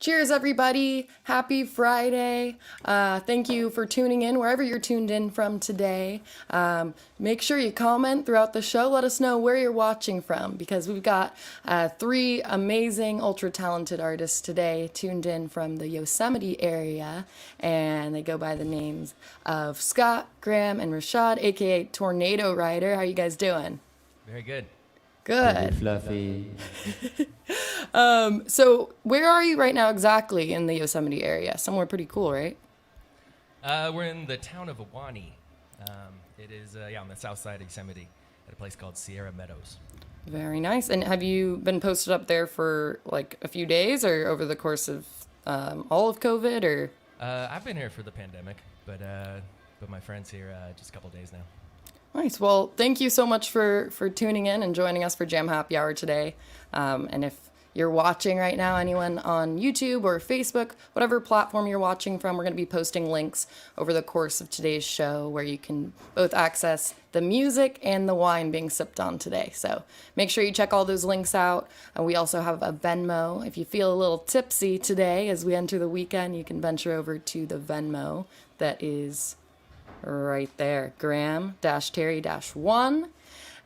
Cheers, everybody. Happy Friday. Thank you for tuning in wherever you're tuned in from today. Make sure you comment throughout the show. Let us know where you're watching from because we've got three amazing, ultra talented artists today tuned in from the Yosemite area. And they go by the names of Scott, Graham, and Rashad, aka Tornado Rider. How are you guys doing? Very good. Good. Fluffy. So where are you right now exactly in the Yosemite area? Somewhere pretty cool, right? We're in the town of Ahwahnee. It is on the south side of Yosemite at a place called Sierra Meadows. Very nice. And have you been posted up there for like a few days or over the course of all of COVID or? I've been here for the pandemic, but my friend's here just a couple days now. Nice. Well, thank you so much for tuning in and joining us for Jam Happy Hour today. And if you're watching right now, anyone on YouTube or Facebook, whatever platform you're watching from, we're going to be posting links over the course of today's show where you can both access the music and the wine being sipped on today. So make sure you check all those links out. And we also have a Venmo. If you feel a little tipsy today as we enter the weekend, you can venture over to the Venmo that is right there, Graham-Terry-1.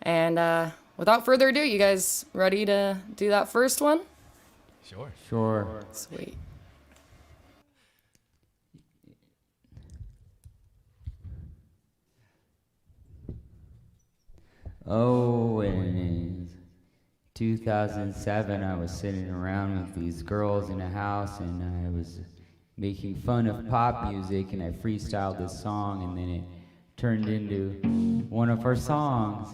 And without further ado, you guys ready to do that first one? Sure. Sweet. Oh, in 2007, I was sitting around with these girls in a house, and I was making fun of pop music, and I freestyled this song, and then it turned into one of our songs.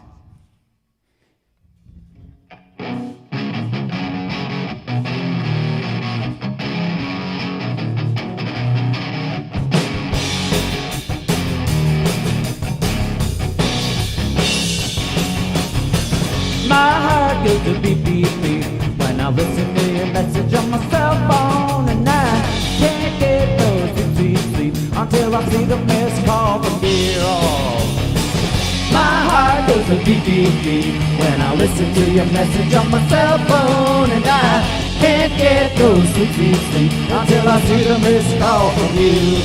My heart goes to beep, beep, beep when I listen to your message on my cell phone, and I can't get no sleep, sleep until I see the missed call from dear old. My heart goes to beep, beep, beep when I listen to your message on my cell phone, and I can't get no sleep, sleep, sleep until I see the missed call from you.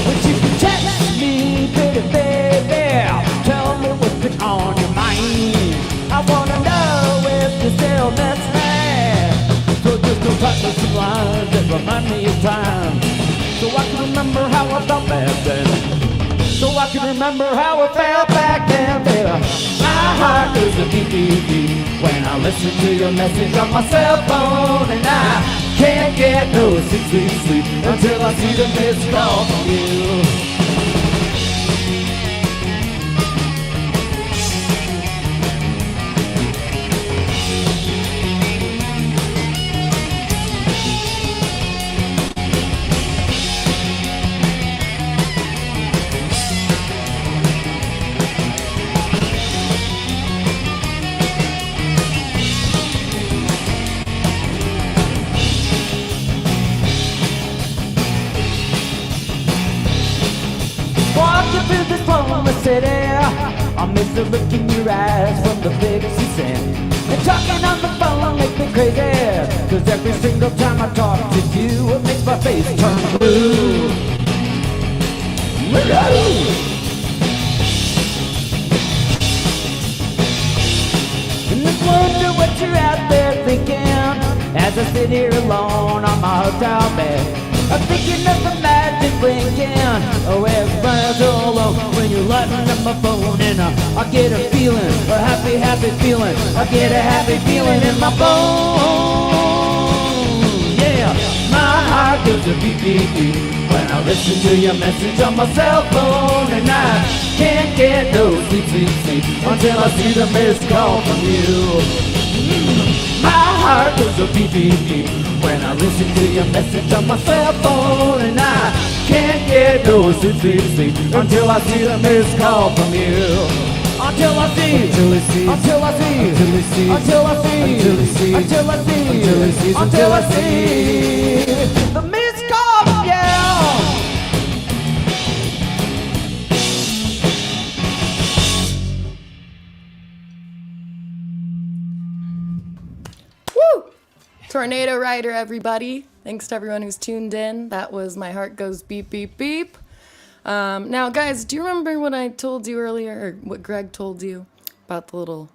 But you can text me, pretty baby, tell me what's been on your mind. I wanna know if you're still that mad. So just go back to some lines that remind me of time, so I can remember how I felt back then. So I can remember how I felt back then, baby. My heart goes a beep, beep, beep when I listen to your message on my cell phone, and I can't get no sleep, sleep, sleep until I see the missed call from you. Walking through this lonely city, I miss the look in your eyes from the biggest sand. And talking on the phone makes me crazy, cause every single time I talk to you, it makes my face turn blue. And I wonder what you're out there thinking as I sit here alone on my hotel bed. I'm thinking of the magic blinking. Oh, everybody's all alone when you're lighting up my phone, and I get a feeling, a happy, happy feeling. I get a happy feeling in my bones. Yeah, my heart goes a beep, beep, beep when I listen to your message on my cell phone, and I can't get no sleep, sleep, sleep until I see the missed call from you. My heart goes a beep, beep, beep when I listen to your message on my cell phone, and I can't get no sleep, sleep, sleep until I see the missed call from you. Until I see, until I see, until I see, until I see, until I see, until I see, until I see, until I see the missed call from you. Tornado Rider, everybody. Thanks to everyone who's tuned in. That was My Heart Goes Beep, Beep, Beep. Now, guys, do you remember what I told you earlier, or what Greg told you about the little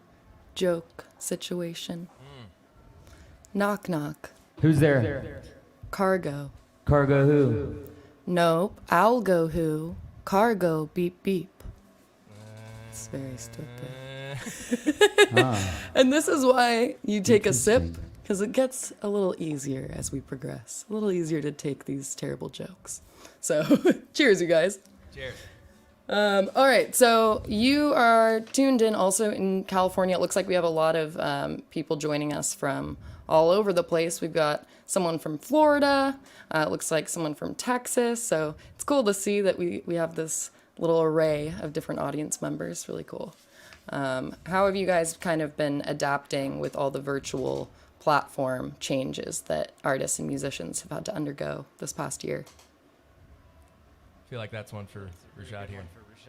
joke situation? Knock, knock. Who's there? Cargo. Cargo who? Nope. I'll go who. Cargo beep, beep. It's very stupid. And this is why you take a sip, because it gets a little easier as we progress. A little easier to take these terrible jokes. So, cheers, you guys. Cheers. All right, so you are tuned in also in California. It looks like we have a lot of people joining us from all over the place. We've got someone from Florida. It looks like someone from Texas. So it's cool to see that we have this little array of different audience members. Really cool. How have you guys kind of been adapting with all the virtual platform changes that artists and musicians have had to undergo this past year? I feel like that's one for Rashad here.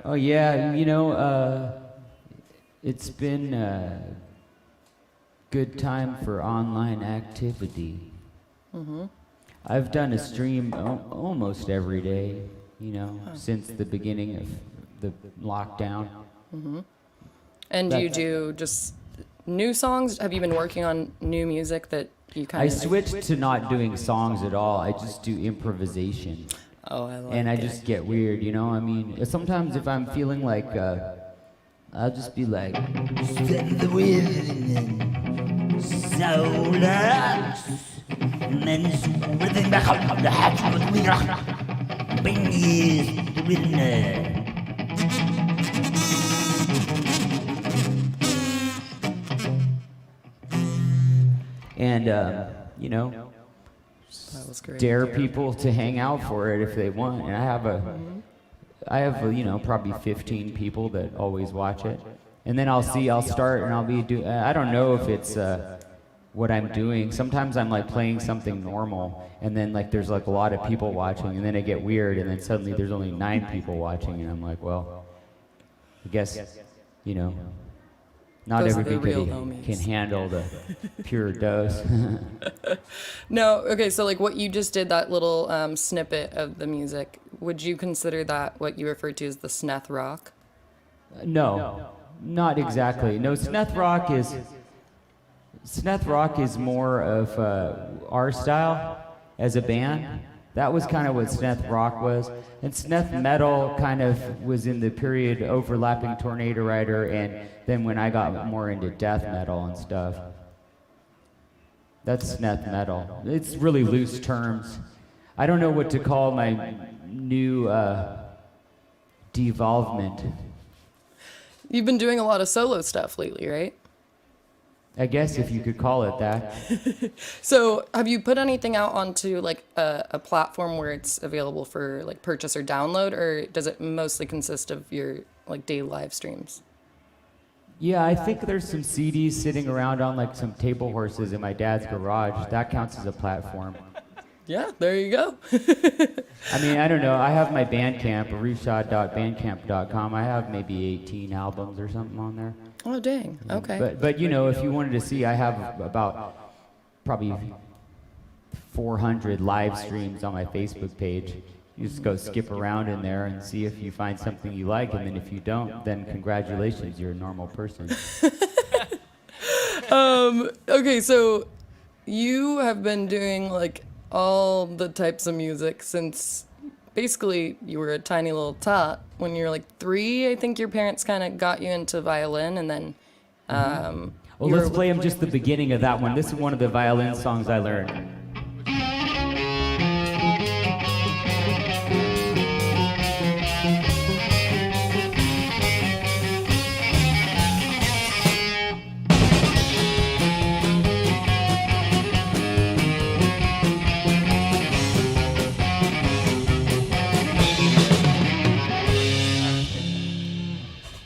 Oh yeah, you know, it's been a good time for online activity. I've done a stream almost every day, you know, since the beginning of the lockdown. And do you do just new songs? Have you been working on new music that you kind I of... switched to not doing songs at all. I just do improvisation. Oh, I like And I it. just get weird, you know? I mean, sometimes if I'm feeling like, I'll just be like, Send the wind, Solux, Men's within the heart of the hatch with me, Beneath the wind. and, you know, That was great. dare people to hang out for it if they want. And I have, you know, probably 15 people that always watch it. And then I'll start and I'll be I don't know if it's what I'm doing. Sometimes I'm like playing something normal and then like there's like a lot of people watching and then I get weird and then suddenly there's only 9 people watching and I'm like, well, I guess, you know, not Those are the everybody real homies. can handle the pure dose. No, okay, so like what you just did, that little snippet of the music, would you consider that what you referred to as the Sneth Rock? No, not exactly. No, Sneth Rock is more of our style as a band. That was kind of what Sneth Rock was. And Sneth Metal kind of was in the period overlapping Tornado Rider and then when I got more into death metal and stuff. That's Sneth Metal. It's really loose terms. I don't know what to call my new devolvement. You've been doing a lot of solo stuff lately, right? I guess if you could call it that. So have you put anything out onto like a platform where it's available for like purchase or download, or does it mostly consist of your like daily live streams? Yeah, I think there's some CDs sitting around on like some table horses in my dad's garage. That counts as a platform. Yeah, there you go. I mean, I don't know. I have my Bandcamp, reshad.bandcamp.com. I have maybe 18 albums or something on there. Oh, dang. Okay. But you know, if you wanted to see, I have about probably 400 live streams on my Facebook page. You just go skip around in there and see if you find something you like, and then if you don't, then congratulations, you're a normal person. Okay, so you have been doing like all the types of music since basically you were a tiny little tot. When you were like 3, I think your parents kind of got you into violin, and then Well, you let's were- play them just the beginning of that one. This is one of the violin songs I learned.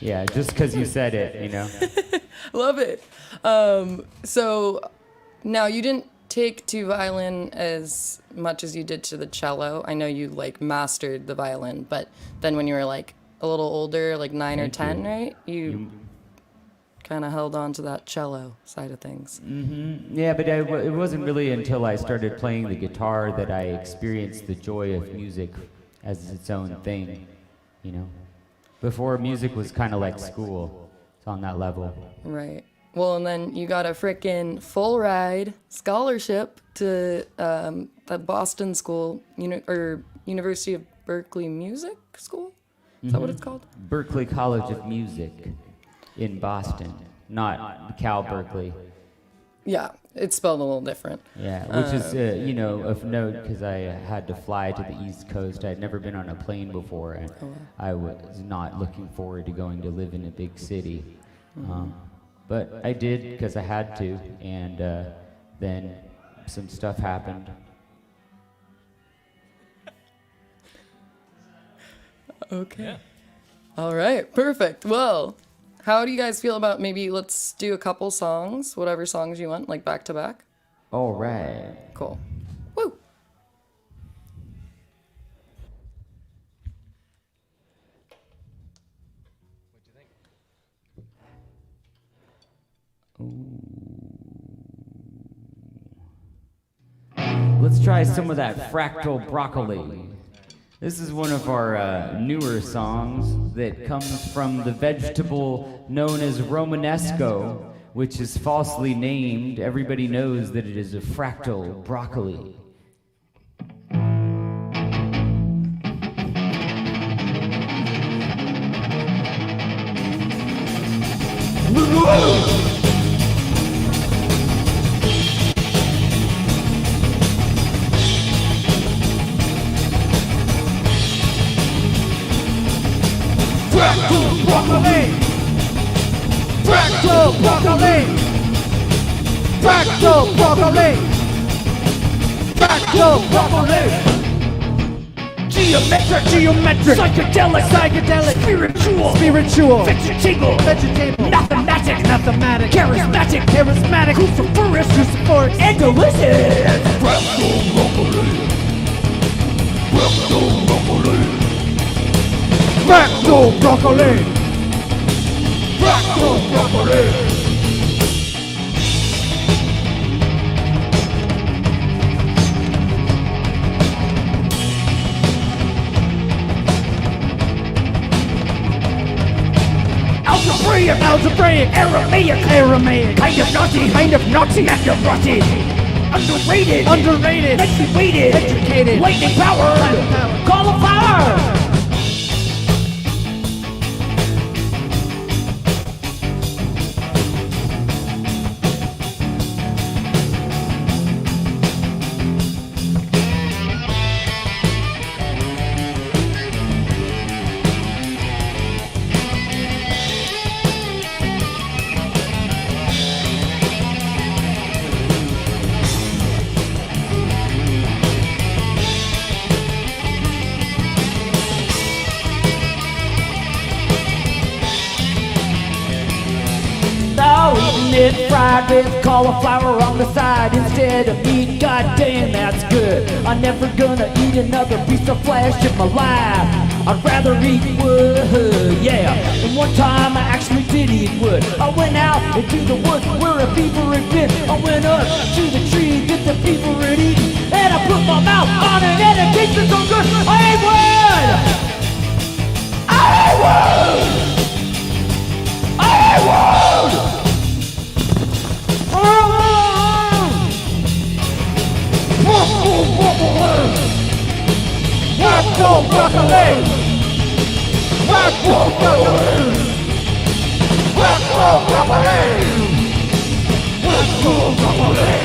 Yeah, just because you said it, you know. Love it. So now you didn't take to violin as much as you did to the cello. I know you like mastered the violin, but then when you were like a little older, like 9 or Thank 10, you. right? You kind of held on to that cello side of things. Yeah, but it wasn't really until I started playing the guitar that I experienced the joy of music as its own thing, you know? Before, music was kind of like school. It's on that level. Right. Well, and then you got a frickin' full ride scholarship to the Boston School, or University of Berkeley Music School? Is that what it's called? Berklee College of Music in Boston, not Cal Berkeley. Yeah, it's spelled a little different. Yeah, which is, of note because I had to fly to the East Coast. I had never been on a plane before, and I was not looking forward to going to live in a big city. But I did because I had to, and then some stuff happened. Okay. Yeah. All right, perfect. Well, how do you guys feel about maybe let's do a couple songs, whatever songs you want, like back to back? All right. Cool. Woo! What'd you think? Let's try some of that Fractal Broccoli. This is one of our newer songs that comes from the vegetable known as Romanesco, which is falsely named. Everybody knows that it is a fractal broccoli. Fractal broccoli! Fractal broccoli! Fractal broccoli! Fractal broccoli! Geometric, psychedelic, spiritual, vegetable, mathematic, charismatic, cruciferous, and delicious. Fractal broccoli. Fractal broccoli. Fractal broccoli! Fractal broccoli. Algebraic, Aramaic, kind of naughty, Maserati, underrated, nicely weighted, educated, lightning powered, cauliflower. It fried with cauliflower on the side instead of meat. God damn, that's good. I'm never gonna eat another piece of flesh in my life. I'd rather eat wood, yeah. And one time I actually did eat wood. I went out into the woods where a beaver had been. I went up to the tree that the beaver had eaten, and I put my mouth on it and it tasted so good. I ate wood! I ate wood! I ate wood! Fractal broccoli! Fractal broccoli! Fractal broccoli! Fractal broccoli!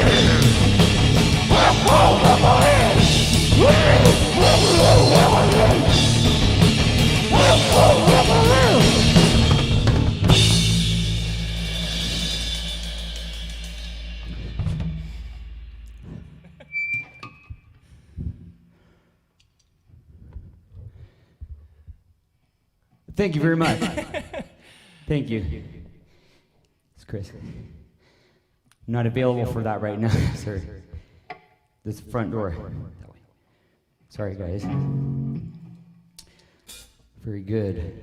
Fractal broccoli! Fractal broccoli! Thank you very much. Thank you. It's Chris. I'm not available for that right now, sir. This front door. Sorry, guys. Very good.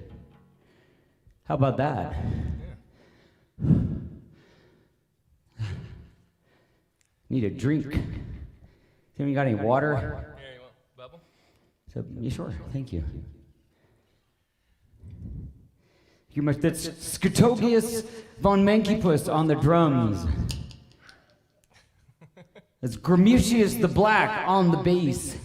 How about that? Yeah. Need a drink. Anyone got any water? Here, you want bubble? So, yeah, sure. Thank you. You must. That's Scotogius von Mankipus on the drums. That's Gramutius the Black on the bass.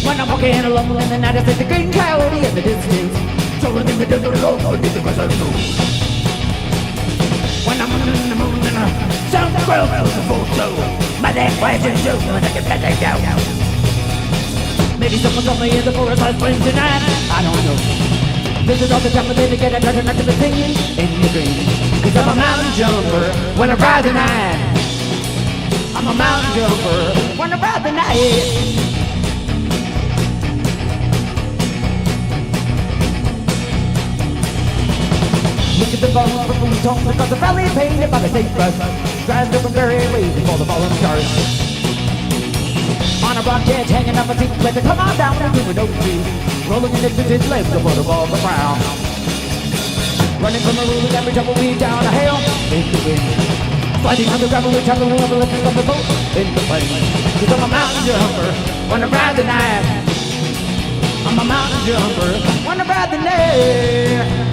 When I'm walking alone in the night, I see the green coyote in the distance. Strolling in the desert alone, underneath the grass I do. When I'm in the moon and I sound the world to the full soul, my neck waves and shows when I can let that down. Maybe someone's only in the forest I spring tonight. I don't know. This is all the time of day to get a treasure not to be singing in your dreams. Cause I'm a mountain jumper when I ride the night. I'm a mountain jumper when I ride the night. Look at the bones from the tone because the valley painted by the sagebrush drives open very ways before the fallen stars. On a rock edge hanging up a seat, let it come on down into an oak tree, rolling in its his legs above the ground. Running from the rules every tumbleweed down a hill in the wind. Sliding on the gravel, we travel over the lifting of the boat in the plain. Cause I'm a mountain jumper when I ride the night. I'm a mountain jumper when I ride the night.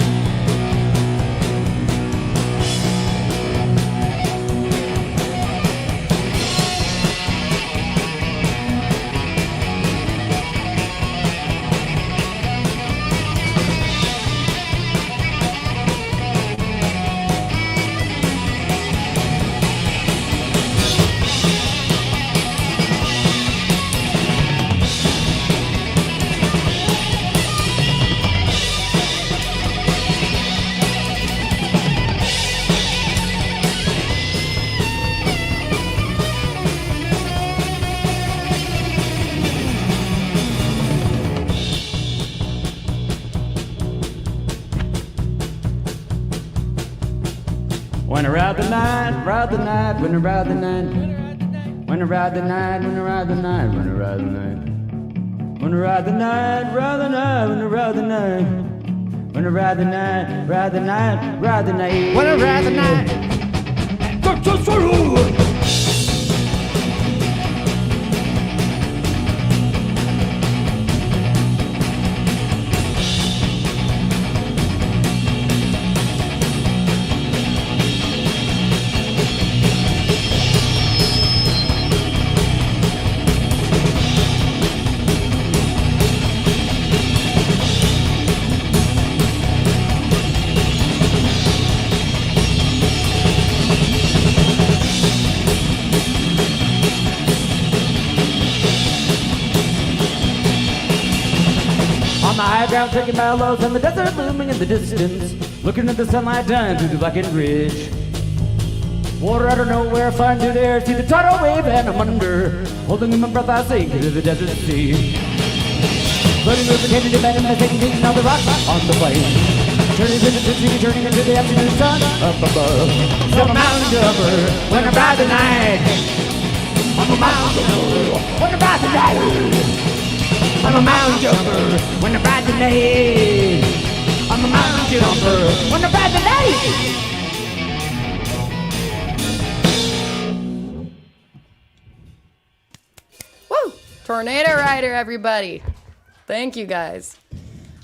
When I ride the night, ride the night, when I ride the night. When I ride the night, when I ride the night, when I ride the night. When I ride the night, ride the night, when I ride the night. When I ride the night, ride the night, ride the night. When I ride the night. Dr. Sorrow! high ground shaking mellows and the desert looming in the distance. Looking at the sunlight dying through the blackened ridge. Water out of nowhere, flying through the air, see the tidal wave and I'm under. Holding in my breath, I sink into the desert sea. Floating with the candy abandoned, I take beating on the rock on the plane. Turning into the sea, turning into the afternoon sun up above. So I'm a mountain jumper when I ride the night. I'm a mountain jumper when I ride the night. I'm a mountain jumper when I ride the night. I'm a mountain jumper when I ride the night. Woo! Tornado Rider, everybody. Thank you, guys.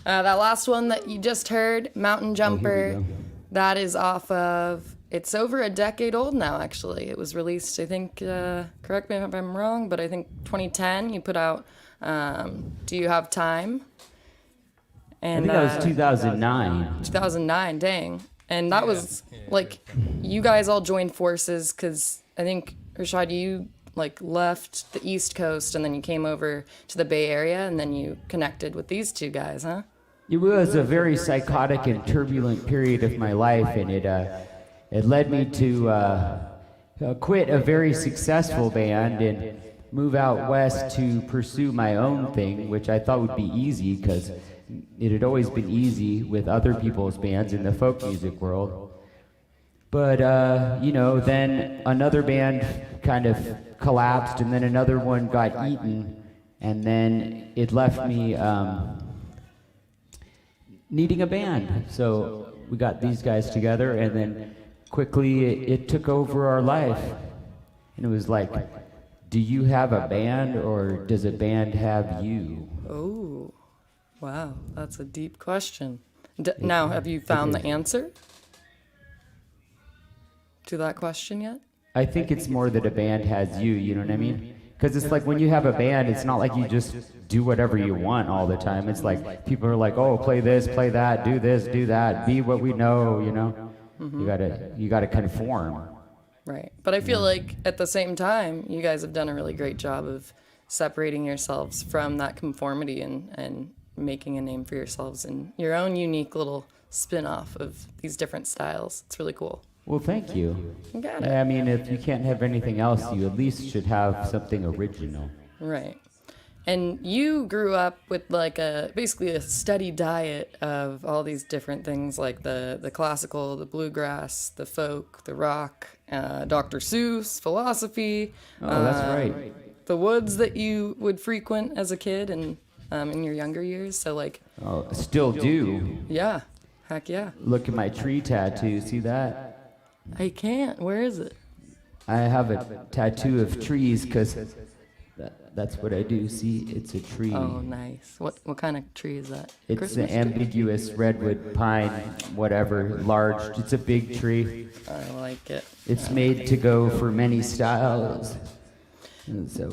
That last one that you just heard, Mountain Jumper, that is off of, it's over a decade old now, actually. It was released, I think, correct me if I'm wrong, but I think 2010, you put out Do You Have Time? And, I think that was 2009. 2009, dang. And that was, like, you guys all joined forces, because I think, Rashad, you like left the East Coast and then you came over to the Bay Area and then you connected with these two guys, huh? It was a very psychotic and turbulent period of my life, and it led me to quit a very successful band and move out west to pursue my own thing, which I thought would be easy because it had always been easy with other people's bands in the folk music world. But, you know, then another band kind of collapsed, and then another one got eaten, and then it left me needing a band. So we got these guys together, and then quickly it took over our life. And it was like, do you have a band, or does a band have you? Oh, wow, that's a deep question. Now, have you found the answer to that question yet? I think it's more that a band has you, you know what I mean? Because it's like when you have a band, it's not like you just do whatever you want all the time. It's like people are like, oh, play this, play that, do this, do that, be what we know, you know? Mm-hmm. You gotta conform. Right. But I feel like at the same time, you guys have done a really great job of separating yourselves from that conformity and making a name for yourselves in your own unique little spin-off of these different styles. It's really cool. Well, thank you. You got it. I mean, if you can't have anything else, you at least should have something original. Right. And you grew up with like basically a steady diet of all these different things, like the classical, the bluegrass, the folk, the rock, Dr. Seuss, philosophy. Oh, that's right. The woods that you would frequent as a kid and in your younger years. So like. Oh, still do. Yeah. Heck yeah. Look at my tree tattoo. See that? I can't. Where is it? I have a tattoo of trees because that's what I do. See, it's a tree. Oh, nice. What kind of tree is that? It's Christmas an ambiguous redwood pine, whatever, large. It's a big tree. I like it. It's made to go for many styles. And so,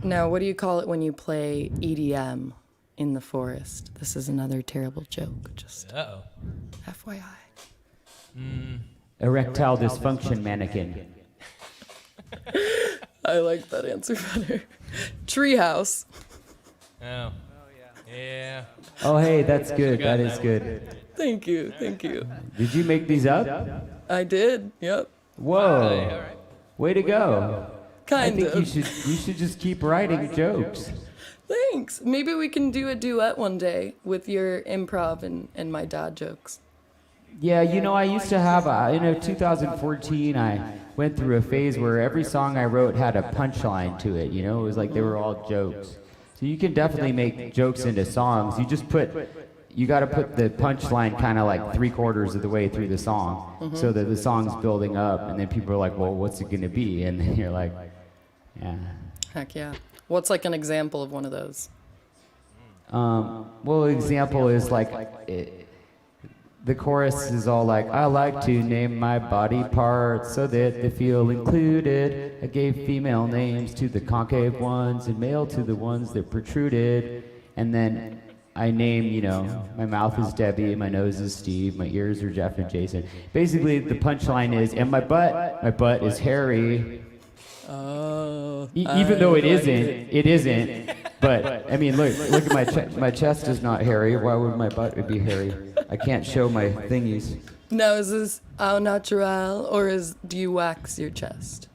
Now, what do you call it when you play EDM in the forest? This is another terrible joke. Just Uh-oh. FYI. erectile dysfunction mannequin. I like that answer better. Treehouse. Oh. Yeah. Oh, hey, that's good. That is good. Thank you. Thank you. Did you make these up? I did. Yep. Whoa. All right. Way to go. I Kind think of. you should just keep writing jokes. Thanks. Maybe we can do a duet one day with your improv and my dad jokes. Yeah, you know, I used to have, 2014, I went through a phase where every song I wrote had a punchline to it, you know? It was like they were all jokes. So you can definitely make jokes into songs. You got to put the punchline kind of like 3/4 of the way through the song so that the song's building up, and then people are like, well, what's it going to be? And then you're like, yeah. Heck yeah. What's like an example of one of those? Well, example is like, the chorus is all like, I like to name my body parts so that they feel included. I gave female names to the concave ones and male to the ones that protruded. And then I name, my mouth is Debbie, my nose is Steve, my ears are Jeff and Jason. Basically, the punchline is, and my butt is hairy. Oh. Even though it isn't, But I mean, look at my chest is not hairy. Why would my butt be hairy? I can't show my thingies. Now, is this au natural, or do you wax your chest?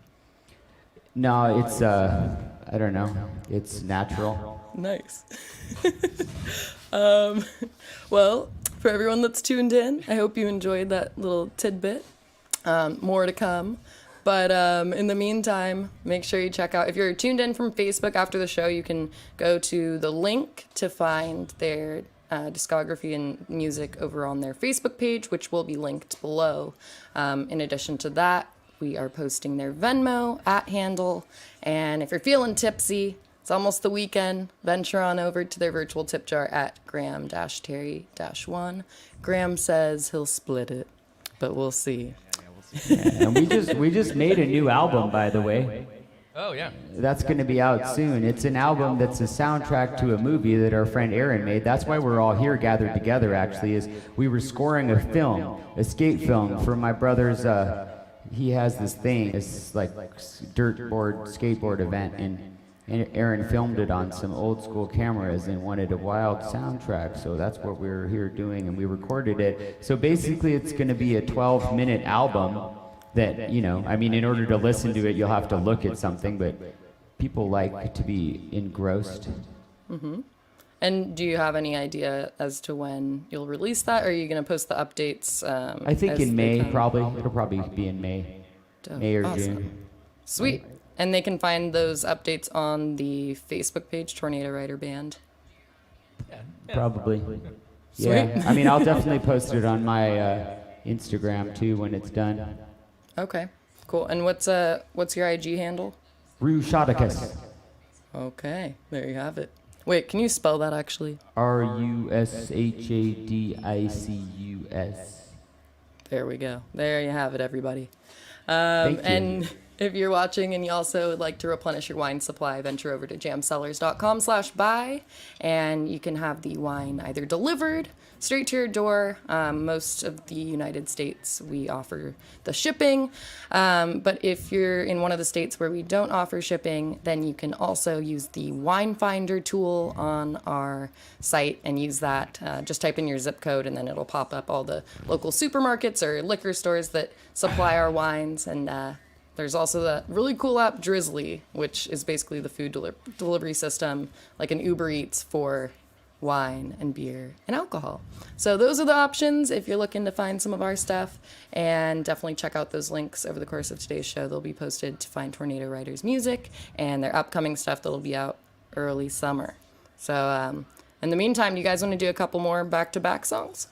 No, it's I don't know. It's natural. Nice. Well, for everyone that's tuned in, I hope you enjoyed that little tidbit. More to come. But in the meantime, make sure you check out, if you're tuned in from Facebook after the show, you can go to the link to find their discography and music over on their Facebook page, which will be linked below. In addition to that, we are posting their Venmo @handle. And if you're feeling tipsy, it's almost the weekend, venture on over to their virtual tip jar at Graham-Terry-1. Graham says he'll split it, but we'll see. Yeah, and we just made a new album, by the way. Oh, yeah. That's going to be out soon. It's an album that's a soundtrack to a movie that our friend Aaron made. That's why we're all here gathered together, actually, is we were scoring a film, a skate film, for my brother's, he has this thing, it's like skateboard event, and Aaron filmed it on some old school cameras and wanted a wild soundtrack, so that's what we're here doing, and we recorded it. So basically it's going to be a 12-minute album that, you know, I mean, in order to listen to it, you'll have to look at something, but people like to be engrossed. Mm-hmm. And do you have any idea as to when you'll release that, or are you going to post the updates? I think as in they May, come? probably. It'll probably be in May. Dope. May or Awesome. June. Sweet. And they can find those updates on the Facebook page, Tornado Rider Band. Yeah. Probably. Sweet. Yeah. I mean, I'll definitely post it on my Instagram too when it's done. Okay, cool. And what's your IG handle? Rue Shadicus. Okay, there you have it. Wait, can you spell that actually? RUSHADICUS. There we go. There you have it, everybody. Thank you. And if you're watching and you also would like to replenish your wine supply, venture over to jamcellars.com/buy, and you can have the wine either delivered straight to your door. Most of the United States, we offer the shipping. But if you're in one of the states where we don't offer shipping, then you can also use the Wine Finder tool on our site and use that. Just type in your zip code and then it'll pop up all the local supermarkets or liquor stores that supply our wines. And there's also the really cool app Drizzly, which is basically the food delivery system, like an Uber Eats for wine and beer and alcohol. So those are the options if you're looking to find some of our stuff, and definitely check out those links over the course of today's show. They'll be posted to find Tornado Riders music and their upcoming stuff that'll be out early summer. So in the meantime, do you guys want to do a couple more back-to-back songs?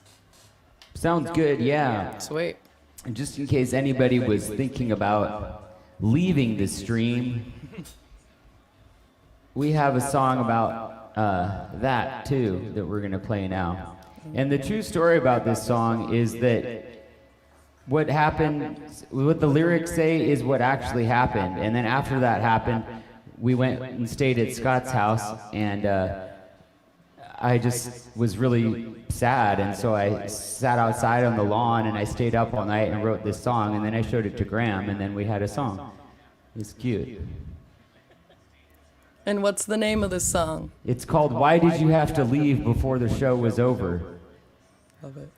Sounds good, yeah. Sweet. And just in case anybody was thinking about leaving the stream, we have a song about that too that we're going to play now. And the true story about this song is that what happened, what the lyrics say is what actually happened. And then after that happened, we went and stayed at Scott's house, and I just was really sad, and so I sat outside on the lawn and I stayed up all night and wrote this song, and then I showed it to Graham, and then we had a song. It's cute. And what's the name of this song? It's called Why Did You Have to Leave Before the Show Was Over? Love it.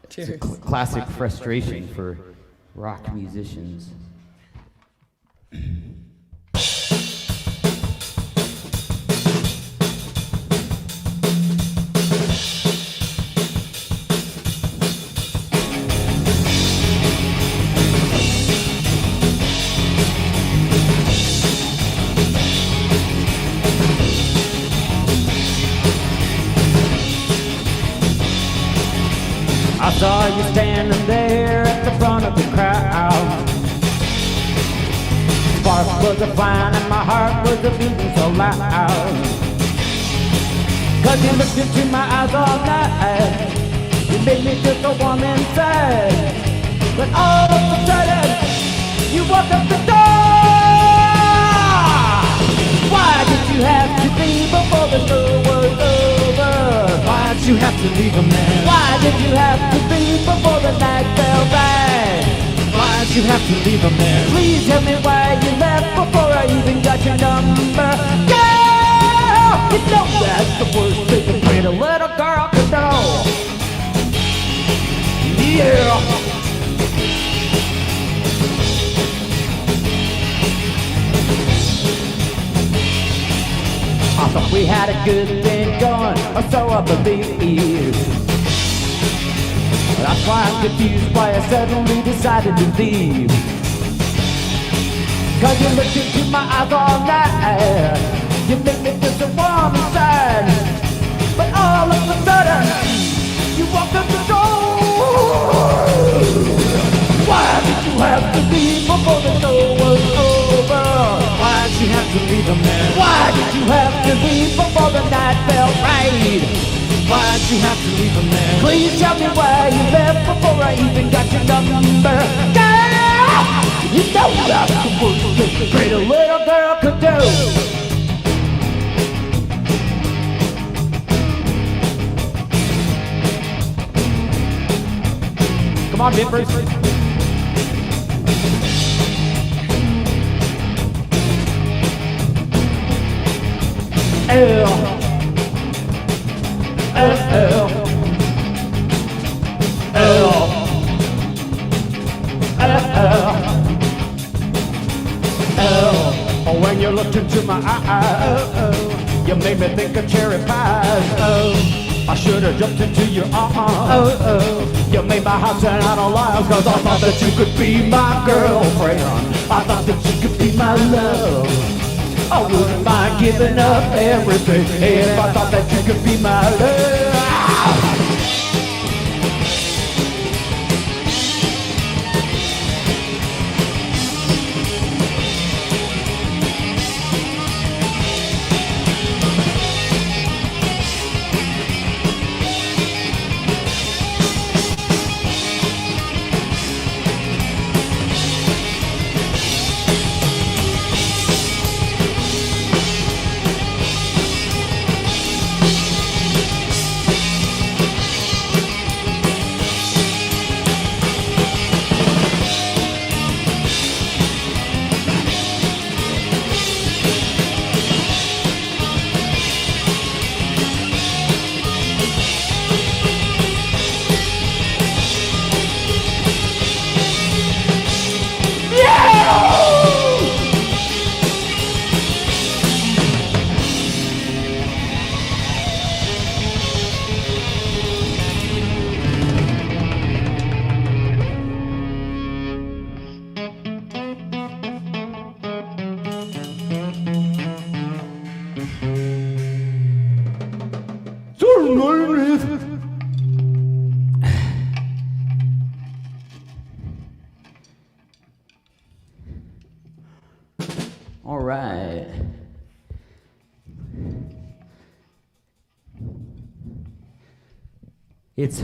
It's a Cheers. classic frustration for rock musicians. I saw you standing there at the front of the crowd. Sparks was a-flying and my heart was a-beating so loud. 'Cause you looked into my eyes all night. You made me feel so warm inside. But all of a sudden, you walked up the door. Why did you have to leave before the show was over? Why'd you have to leave, man? Why did you have to leave before the night fell back? Why'd you have to leave, man? Please tell me why you left before I even got your number. Girl, know that's the worst thing a pretty little girl could do. Yeah. I thought we had a good thing going, or so I believe. That's why I'm confused why I suddenly decided to leave. Cause you looked into my eyes all night, you make me feel so warm inside. But all of a sudden, you walked up the door. Why did you have to leave before the show was over? Why did you have to leave a man? Why did you have to leave before the night felt right? Why did you have to leave a man? Please tell me why you left before I even got your number. Girl, you know that's the worst thing a pretty little girl could do. Come on, Bippers. L. Oh, when you looked into my eyes, you made me think of cherry pies. I should have jumped into your arms. You made my heart turn out alive, cause I thought that you could be my girlfriend. I thought that you could be my love. I wouldn't mind giving up everything if I thought that you could be my love. All right. It's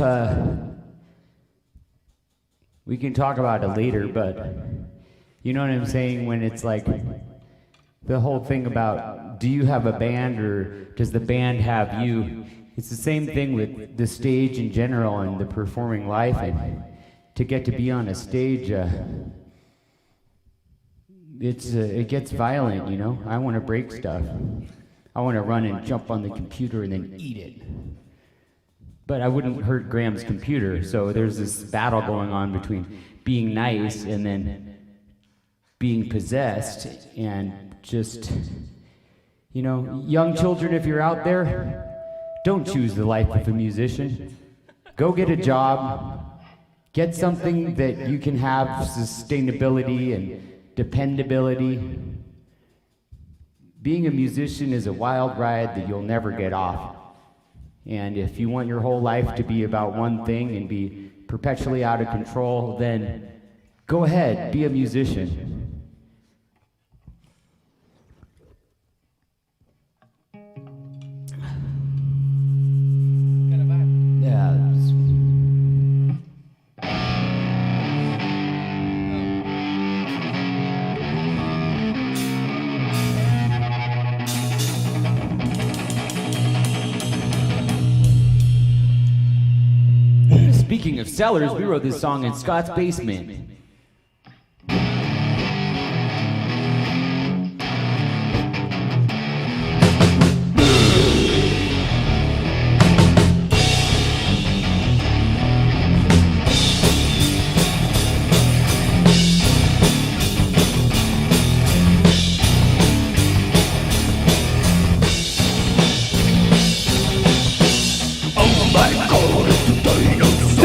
we can talk about it later, but you know what I'm saying when it's like the whole thing about do you have a band or does the band have you? It's the same thing with the stage in general and the performing life, and to get to be on a stage it gets violent, you know. I want to break stuff. I want to run and jump on the computer and then eat it. But I wouldn't hurt Graham's computer, so there's this battle going on between being nice and then being possessed, and just, you know, young children, if you're out there, don't choose the life of a musician. Go get a job, get something that you can have sustainability and dependability. Being a musician is a wild ride that you'll never get off. And if you want your whole life to be about one thing and be perpetually out of control, then go ahead, be a musician. Yeah. Speaking of cellars, we wrote this song in Scott's basement.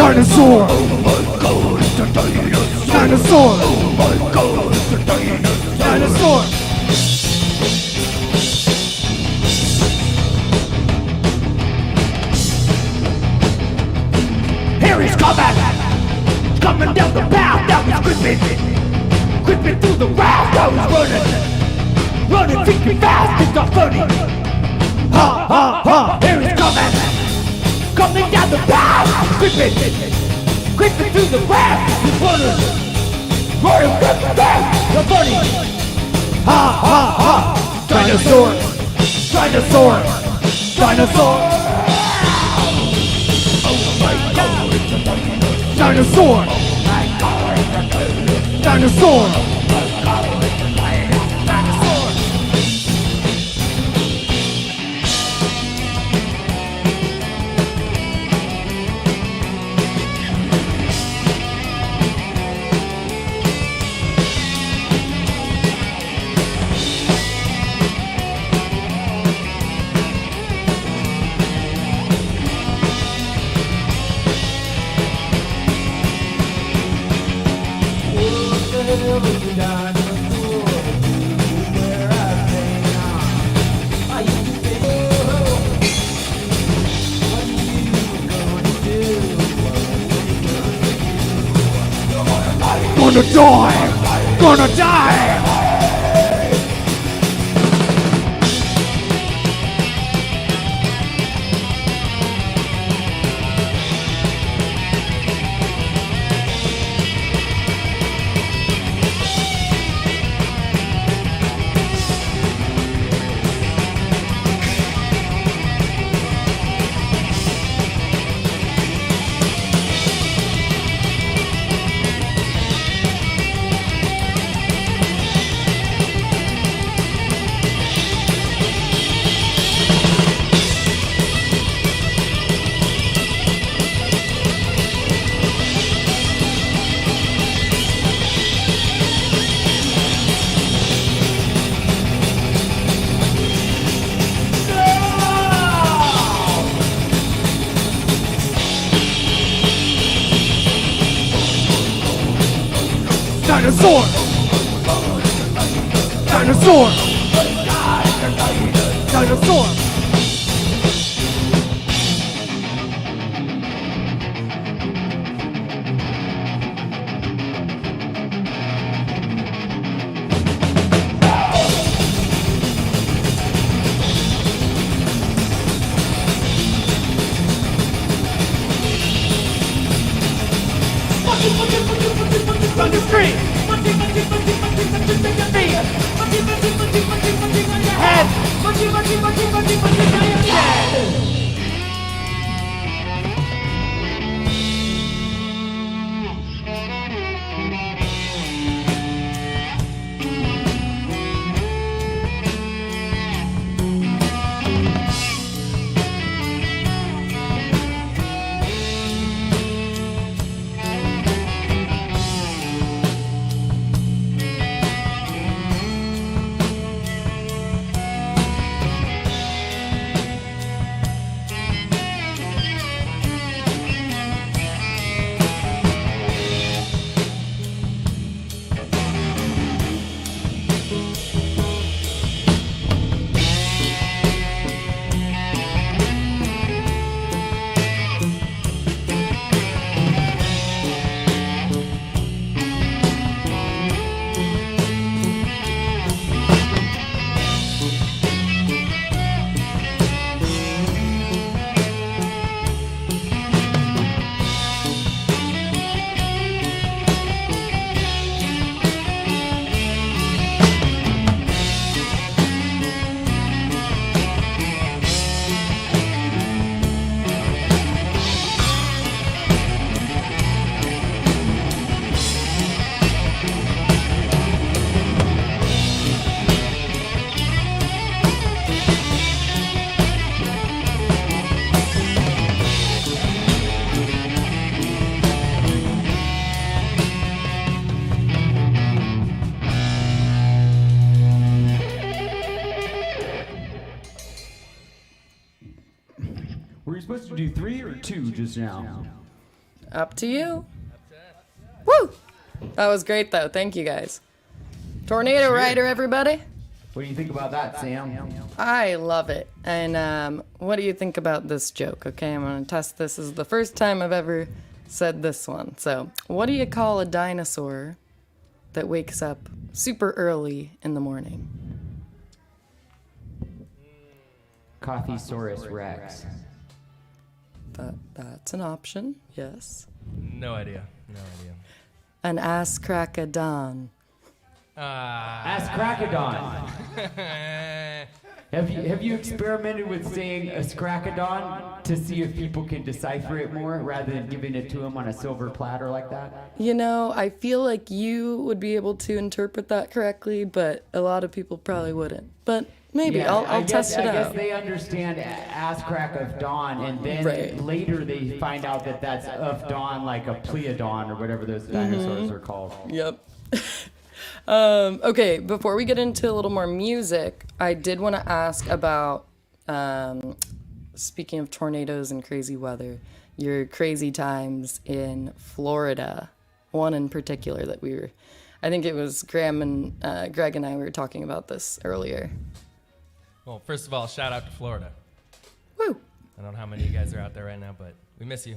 Dinosaur! Dinosaur! Dinosaur! Harry's coming down the path that was creeping through the raft. I was running, thinking fast, it's not funny. Ha ha ha! Harry's coming down the path, creeping through the raft. He's running, thinking fast, not funny. Ha ha ha! Dinosaur! Dinosaur! Dinosaur! Dinosaur! Gonna die! Dinosaur! Dinosaur! Dinosaur! On the street! Were you supposed to do 3 or 2 just now? Up to you. Woo! That was great, though. Thank you, guys. Tornado Rider, everybody. What do you think about that, Sam? I love it. And what do you think about this joke? Okay, I'm going to test this. This is the first time I've ever said this one. So, what do you call a dinosaur that wakes up super early in the morning? Coffeesaurus Rex. That's an option, yes. No idea. No idea. An ass crack a dawn. Ask Cracodon. Have you experimented with saying a Scracodon to see if people can decipher it more rather than giving it to them on a silver platter like that? You know, I feel like you would be able to interpret that correctly, but a lot of people probably wouldn't. But maybe I'll test it I out. guess they understand ass crack of dawn, and then Right. later they find out that that's of dawn, like a Pleodon or whatever those dinosaurs are called. Yep. Okay, before we get into a little more music, I did want to ask about, speaking of tornadoes and crazy weather, your crazy times in Florida. One in particular that I think it was Graham and Greg and I were talking about this earlier. Well, first of all, shout out to Florida. Woo! I don't know how many of you guys are out there right now, but we miss you.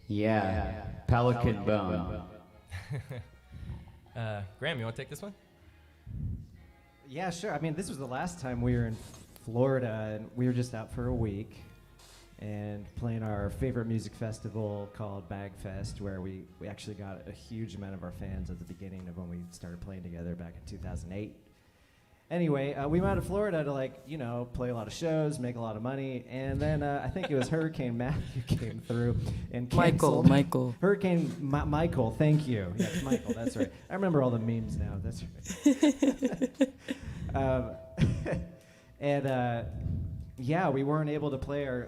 Yeah, Pelican Bone. Graham, you want to take this one? Yeah, sure. I mean, this was the last time we were in Florida, and we were just out for a week and playing our favorite music festival called Bagfest, where we actually got a huge amount of our fans at the beginning of when we started playing together back in 2008. Anyway, we went out to Florida to play a lot of shows, make a lot of money, and then I think it was Hurricane Matthew came through and canceled. Michael. Hurricane Michael, thank you. Yes, Michael, that's right. I remember all the memes now. That's right. Yeah, we weren't able to play our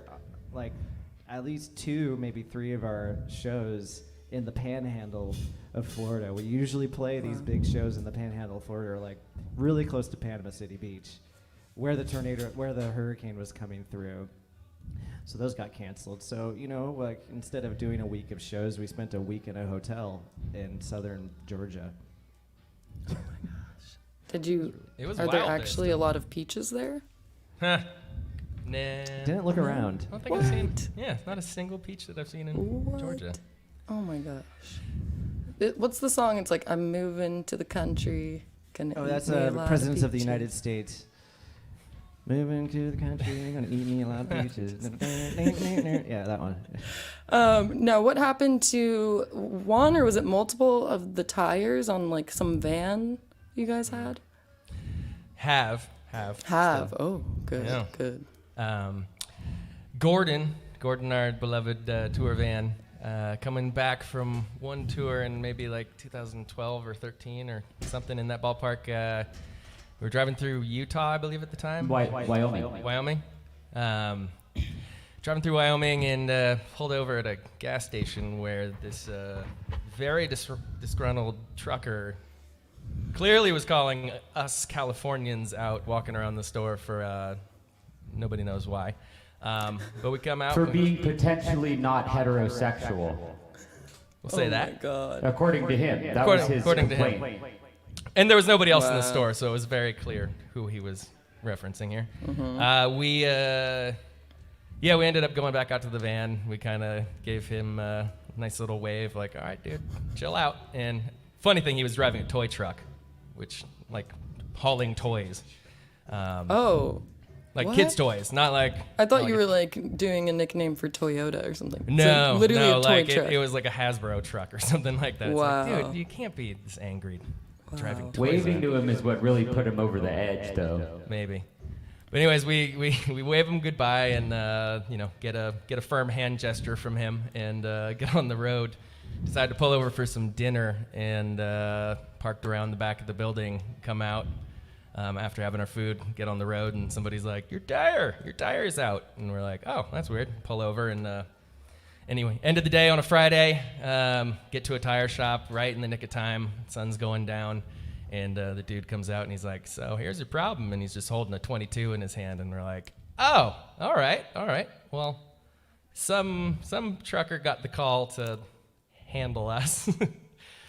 at least 2, maybe 3 of our shows in the Panhandle of Florida. We usually play these big shows in the Panhandle of Florida, or really close to Panama City Beach, where the hurricane was coming through. So those got canceled. So, instead of doing a week of shows, we spent a week in a hotel in southern Georgia. Did you? It was Are there wild actually a lot of peaches there? Huh. Nah. Didn't look around. I don't think I've seen. Yeah, not a single peach that I've seen in What? Georgia. Oh my gosh. What's the song? It's like, I'm moving to the country. Oh, that's Presidents of the United States. Moving to the country, you're gonna eat me a lot of peaches. Yeah, that one. Now, what happened to one, or was it multiple of the tires on some van you guys had? Have. Oh, good, Yeah. good. Gordon, our beloved tour van, coming back from one tour in maybe 2012 or 13 or something in that ballpark. We were driving through Utah, I believe, at the time. Wyoming. Driving through Wyoming and pulled over at a gas station where this very disgruntled trucker clearly was calling us Californians out, walking around the store for nobody knows why. But we come out For being potentially not heterosexual. We'll say Oh that. my God. According to him. That was his according to complaint. him. And there was nobody else in the Wow. store, so it was very clear who he was referencing here. We ended up going back out to the van. We kind of gave him a nice little wave, all right, dude, chill out. And funny thing, he was driving a toy truck, which, hauling toys. Oh. What? Kids' toys, not I thought you were doing a nickname for Toyota or something. No, it's literally a toy truck. it was like a Hasbro truck or something like that. It's Wow. dude, you can't be this angry driving toys. Waving to him is what really put him over the edge, though. Maybe. But anyways, we wave him goodbye and get a firm hand gesture from him and get on the road. Decided to pull over for some dinner and parked around the back of the building. Come out after having our food, get on the road, and somebody's like, your tire's out. And we're like, oh, that's weird. Pull over and anyway, end of the day on a Friday, get to a tire shop right in the nick of time. Sun's going down. And the dude comes out and he's like, so here's your problem. And he's just holding a 22 in his hand. And we're like, oh, all right. Well, some trucker got the call to handle us.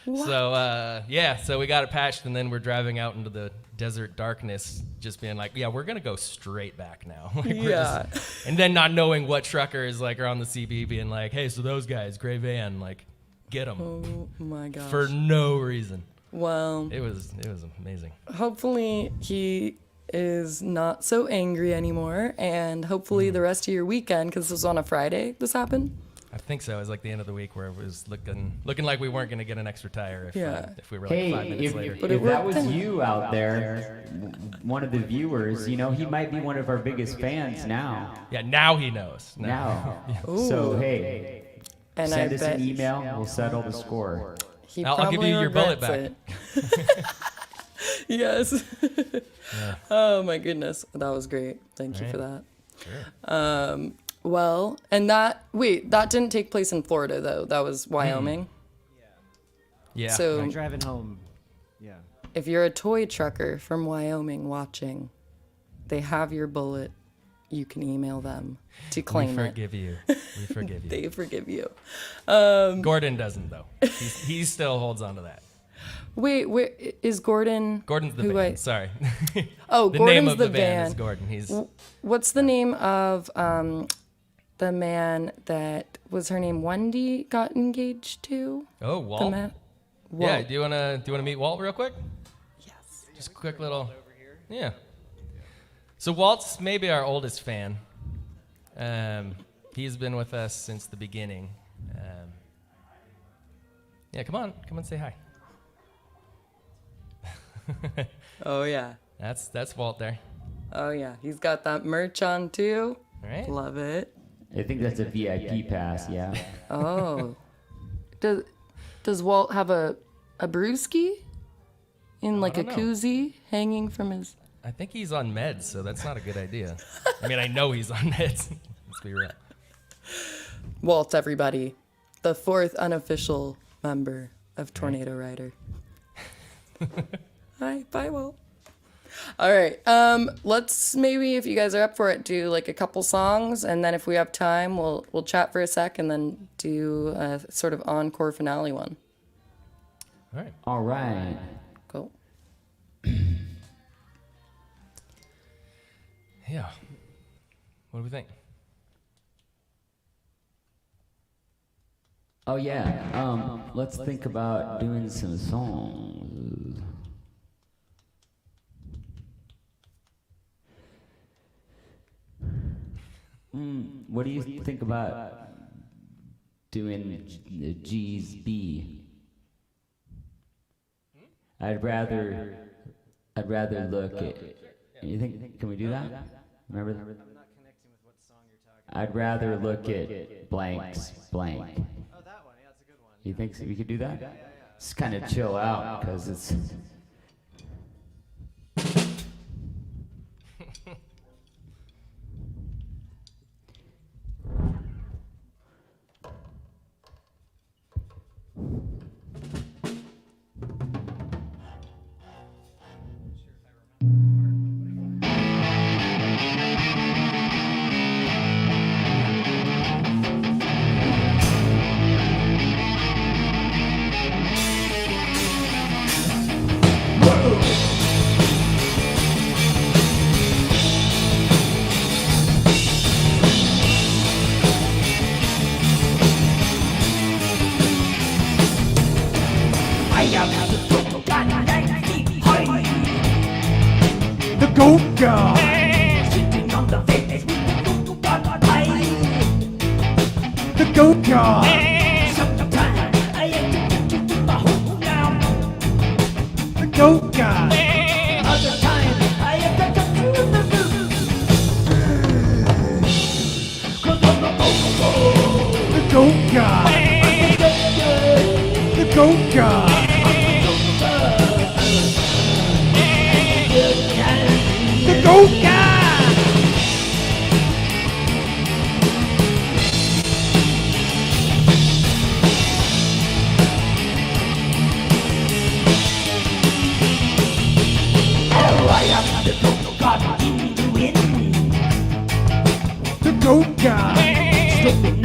So so we got it patched, and then we're driving out into the desert darkness, just being like, yeah, we're gonna go straight back now. Like, and then not knowing what truckers like are on the CB, being like, hey, so those guys, gray van, like, get them. Oh my gosh. For no reason. Well, It was amazing. hopefully he is not so angry anymore, and hopefully the rest of your weekend, because this was on a Friday this happened. I think so. It was like the end of the week where it was looking like we weren't gonna get an extra tire if we were like Hey, 5 minutes later. if that was you out there, one of the viewers, he might be one of our biggest fans now. Yeah, now he knows. Now. Ooh. So, hey, And send I us bet an email. We'll settle the score. he I'll probably give you your bullet regrets it. Yes. Oh my goodness, that was great. Thank you for that. Sure. Well, and that didn't take place in Florida though. That was Wyoming. Yeah. So I'm driving home. Yeah. if you're a toy trucker from Wyoming watching, they have your bullet. You can email them to we claim it. forgive you. We forgive you. They forgive you. Gordon doesn't though. He still holds on to that. Wait, where is Gordon? Gordon's the who van. Sorry. Oh, the Gordon's name of the van van. is Gordon. He's What's the name of the man that was her name Wendy got engaged to? Oh, The Walt. man. Yeah. Walt. Do you wanna meet Walt real quick? Yes. Just a quick little. Yeah. So Walt's maybe our oldest fan. He's been with us since the beginning. Yeah, come on, say hi. Oh yeah. That's Walt there. Oh yeah. He's got that merch on too. All right. Love it. I think that's a VIP pass, yeah. Oh. Does Walt have a brewski in like a don't know. koozie hanging from his? I think he's on meds, so that's not a good idea. I mean, I know he's on meds. Let's be real. Walt, everybody, the 4th unofficial member of Tornado Rider. Hi, bye, Walt. All right, let's maybe, if you guys are up for it, do like a couple songs, and then if we have time, we'll chat for a sec, and then do a sort of encore finale one. All right. All right. Cool. Yeah. What do we think? Oh yeah. Let's think about doing some songs. What do you think about doing G's B? I'd rather look at. You think? Can we do that? Remember that? I'm not connecting with what song you're talking I'd rather look at blanks blank. Oh, that one. Yeah, that's a good one. You think we could do that? Just kind of chill out because it's. The goat guy. The goat guy. The goat guy. The goat guy. The goat guy. The goat guy. The goat guy.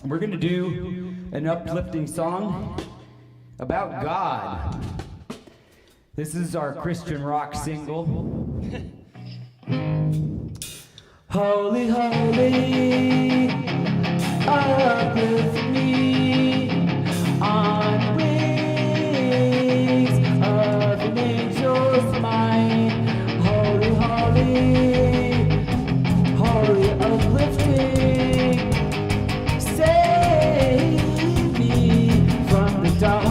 We're gonna do an uplifting song about God. This is our Christian rock single. Holy, holy, uplift me on wings of an angel's mind. Holy, holy, holy, uplifting, save me from the darkness.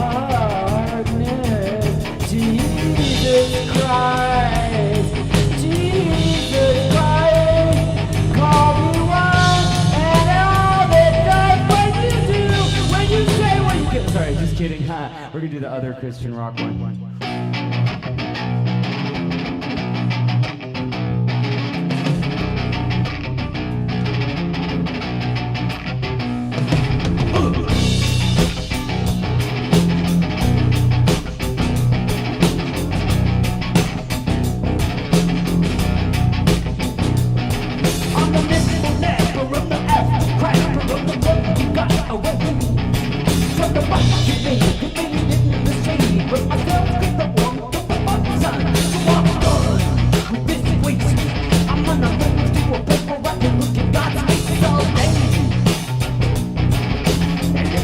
Jesus Christ, Jesus Christ, call me one and all that does when you say what you get. Sorry, just kidding. We're gonna do the other Christian rock one.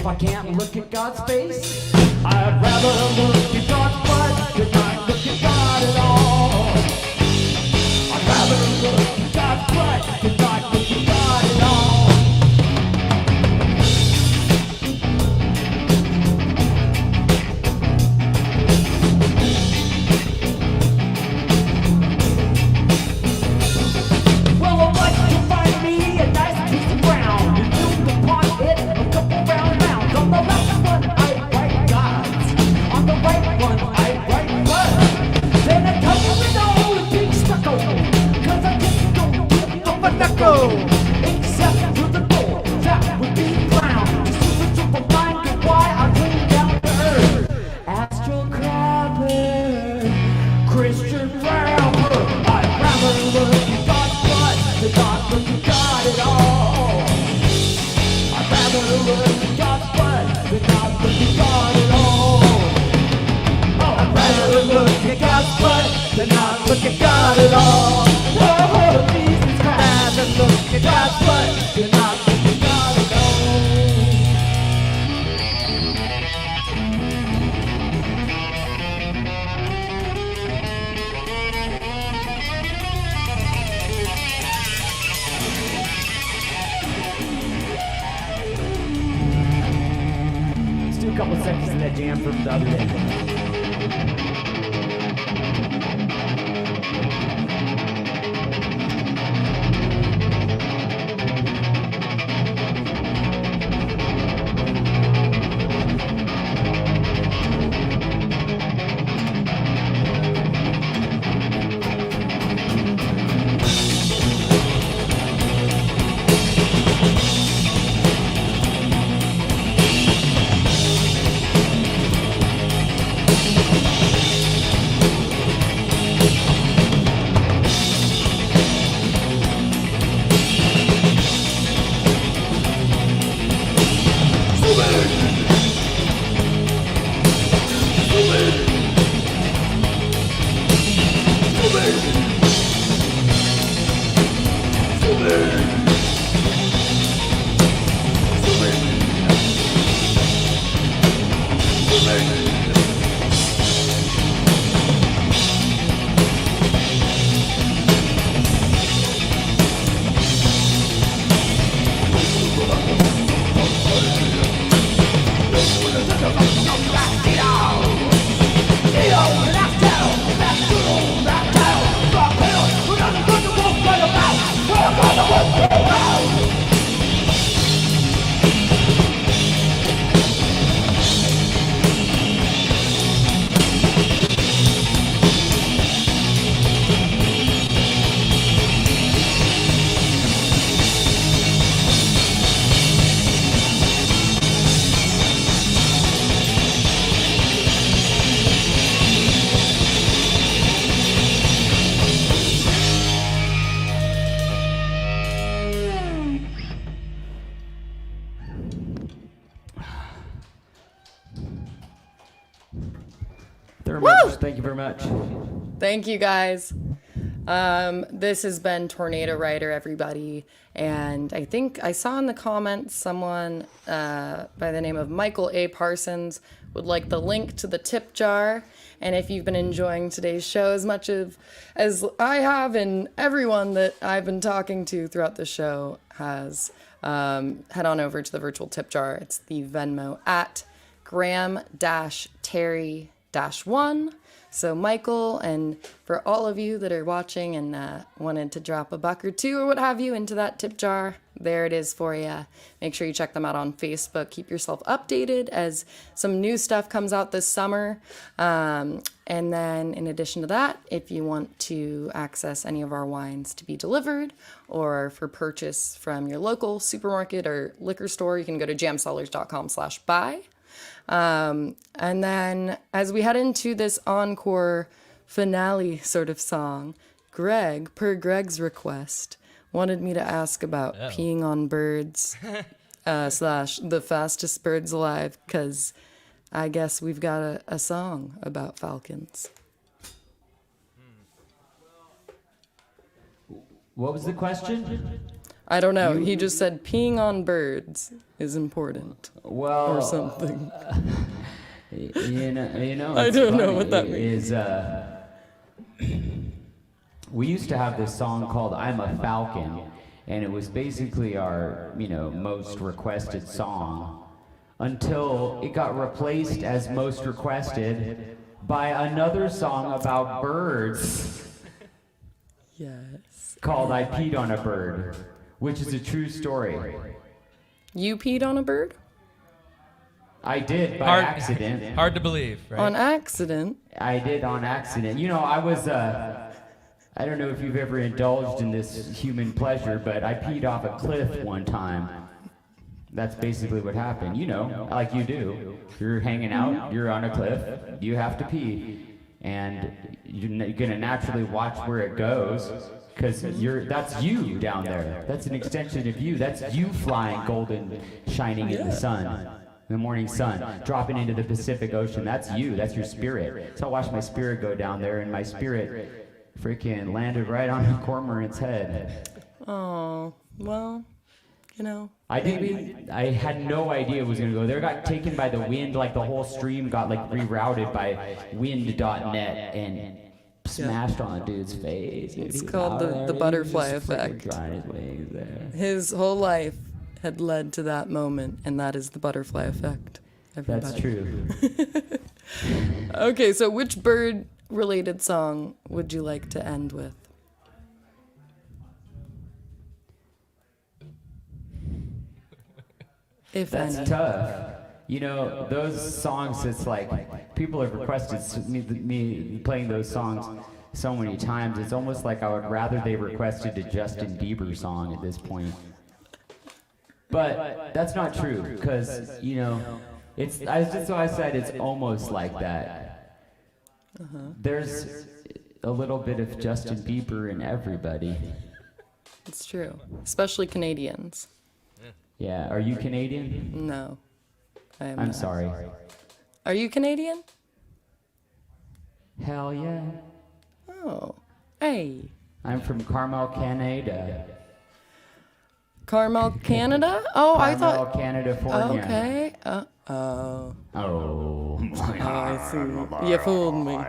I can't look at God's face. I'd rather look at God's butt than not look at God at all. I'd rather look at God's butt than not look at God at all. Well, I'd like to find me a nice piece of ground and build upon it a couple round mounds. On the left one, I write gods. On the right one, I write blood. Then I cover it all with big stucco, 'cause I just don't give up a knuckle. Except for the goal, that would be brown. The secret of a mind of why I came down to earth. Astral crapper, Christian rapper. I'd rather look at God's butt than not look at God at all. I'd rather look at God's butt than not look at God at all. Oh, I'd rather look at God's butt than not look at God at all. Oh, Jesus Christ. I'd rather look at God's butt than not look at God at all. Let's do a couple seconds of that jam from the other day. Thank you very much. Thank you, guys. This has been Tornado Rider, everybody. And I think I saw in the comments someone by the name of Michael A. Parsons would like the link to the tip jar. And if you've been enjoying today's show as much as I have and everyone that I've been talking to throughout the show has, head on over to the virtual tip jar. It's the Venmo at Graham-Terry-1. So Michael, and for all of you that are watching and wanted to drop a buck or two or what have you into that tip jar, there it is for you. Make sure you check them out on Facebook. Keep yourself updated as some new stuff comes out this summer. And then in addition to that, if you want to access any of our wines to be delivered or for purchase from your local supermarket or liquor store, you can go to jamcellars.com/buy. And then as we head into this encore finale sort of song, Greg, per Greg's request, wanted me to ask about peeing on birds / the fastest birds alive, because I guess we've got a song about falcons. What was the question? I don't know. He just said peeing on birds is important Well, or something. you know. I it's don't know funny, what that means. We used to have this song called "I'm a Falcon," and it was basically our, most requested song, until it got replaced as most requested by another song about birds Yes. called "I Peed on a Bird," which is a true story. You peed on a bird? I did by accident. Hard to believe, right? On accident? I did on accident. I was, I don't know if you've ever indulged in this human pleasure, but I peed off a cliff one time. That's basically what happened. Like you do. You're hanging out, you're on a cliff, you have to pee. And you're gonna naturally watch where it goes, because that's you down there. That's an extension of you. That's you flying golden, shining in the sun. The morning sun, dropping into the Pacific Ocean. That's you. That's your spirit. So I watched my spirit go down there, and my spirit freaking landed right on a cormorant's head. Oh, well, I had no idea it was gonna go there. It got taken by the wind, like the whole stream got rerouted by wind.net and smashed on a dude's face. It's called the butterfly effect. Drying his wings there. His whole life had led to that moment, and that is the butterfly effect. Everybody. That's true. Okay, so which bird-related song would you like to end with? If That's any. tough. Those songs, it's like, people have requested me playing those songs so many times. It's almost like I would rather they requested a Justin Bieber song at this point. But that's not true, because, that's why I said it's almost like that. There's a little bit of Justin Bieber in everybody. It's true. Especially Canadians. Yeah, are you Canadian? No. I am I'm not. sorry. Are you Canadian? Hell yeah. Oh. Hey. I'm from Carmel, Canada. Carmel, Canada? Oh, I Carmel, thought... Canada, California. Okay. Oh. I see. You fooled me.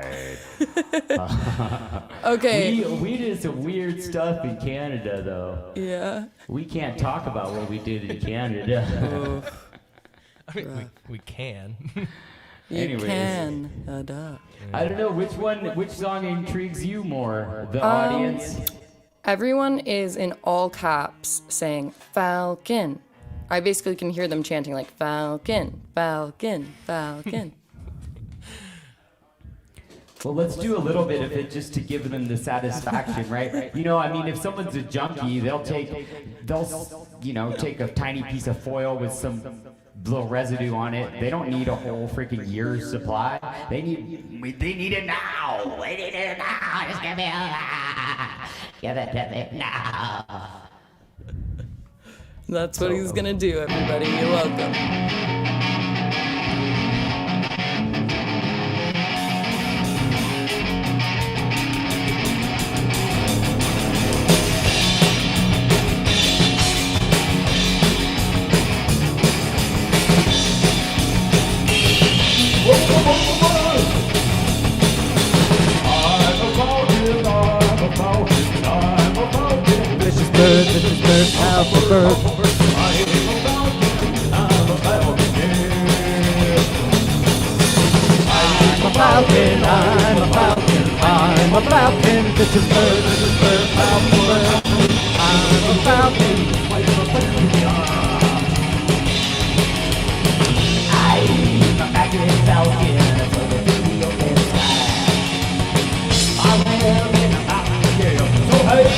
Okay. We did some weird stuff in Canada, though. Yeah. We can't talk about what we did in Canada. I mean, we can. You Anyways. can. I don't know which song intrigues you more, the audience. Everyone is in all caps saying Falcon. I basically can hear them chanting like Falcon, Falcon, Falcon. Well, let's do a little bit of it just to give them the satisfaction, right? If someone's a junkie, they'll take a tiny piece of foil with some little residue on it. They don't need a whole freaking year's supply. They need it now. They need it now. Just give it to me now. That's what he's gonna do, everybody. You're welcome. Vicious bird, powerful bird. I'm a falcon, I'm a falcon, vicious bird, powerful bird. I'm a falcon. I'm a magnet falcon, for the video can fly. I'm in a mountain, so hey.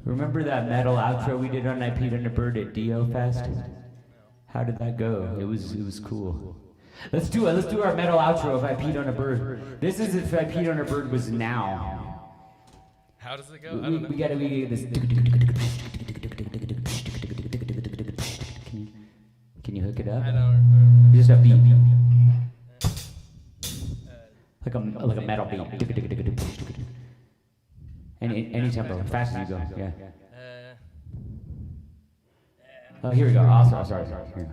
Remember that metal outro we did on I Peed on a Bird at Dio Fest? How did that go? It was cool. Let's do it. Let's do our metal outro if I Peed on a Bird. This is if I Peed on a Bird was now. How does it go? I don't know. We gotta get this. Can you hook it up? I don't. Just a beat. Like a metal beat. Any tempo, fast as you go. Yeah. Oh, here we go. Oh, sorry. Here.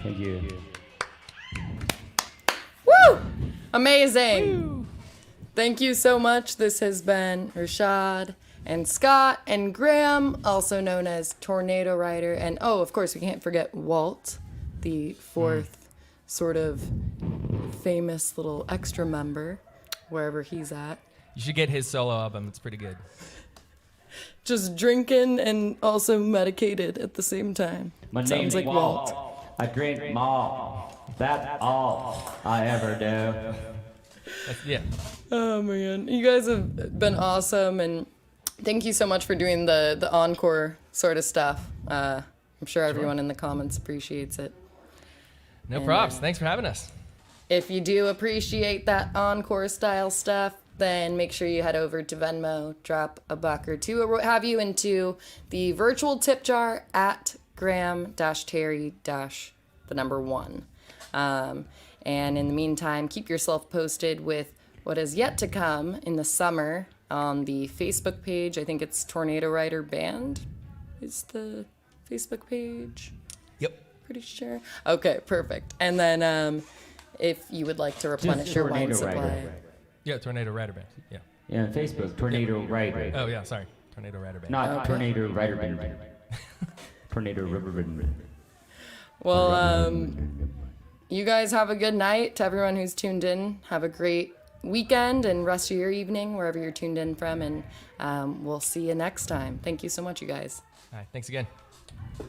Thank you. Woo! Amazing. Thank you so much. This has been Rashad and Scott and Graham, also known as Tornado Rider. And oh, of course, we can't forget Walt, the fourth sort of famous little extra member, wherever he's at. You should get his solo album. It's pretty good. Just drinking and also medicated at the same time. My Sounds name's like Walt. Walt. I drink malt. That's all I ever do. Yeah. Oh man, you guys have been awesome, and thank you so much for doing the encore sort of stuff. I'm sure everyone in the comments appreciates it. No props. Thanks for having us. If you do appreciate that encore style stuff, then make sure you head over to Venmo, drop a buck or two, or what have you, into the virtual tip jar at Graham-Terry-1. And in the meantime, keep yourself posted with what is yet to come in the summer on the Facebook page. I think it's Tornado Rider Band is the Facebook page. Yep. Pretty sure. Okay, perfect. And then if you would like to replenish your wine Tornado supply. Yeah, Tornado Rider Band. Yeah. Yeah, on Facebook, Tornado Rider. Oh, yeah, sorry. Tornado Rider Band. Not Tornado Rider Band. Tornado Rubber Band. Well, you guys have a good night. To everyone who's tuned in, have a great weekend and rest of your evening, wherever you're tuned in from. And we'll see you next time. Thank you so much, you guys. All right, thanks again. Bye.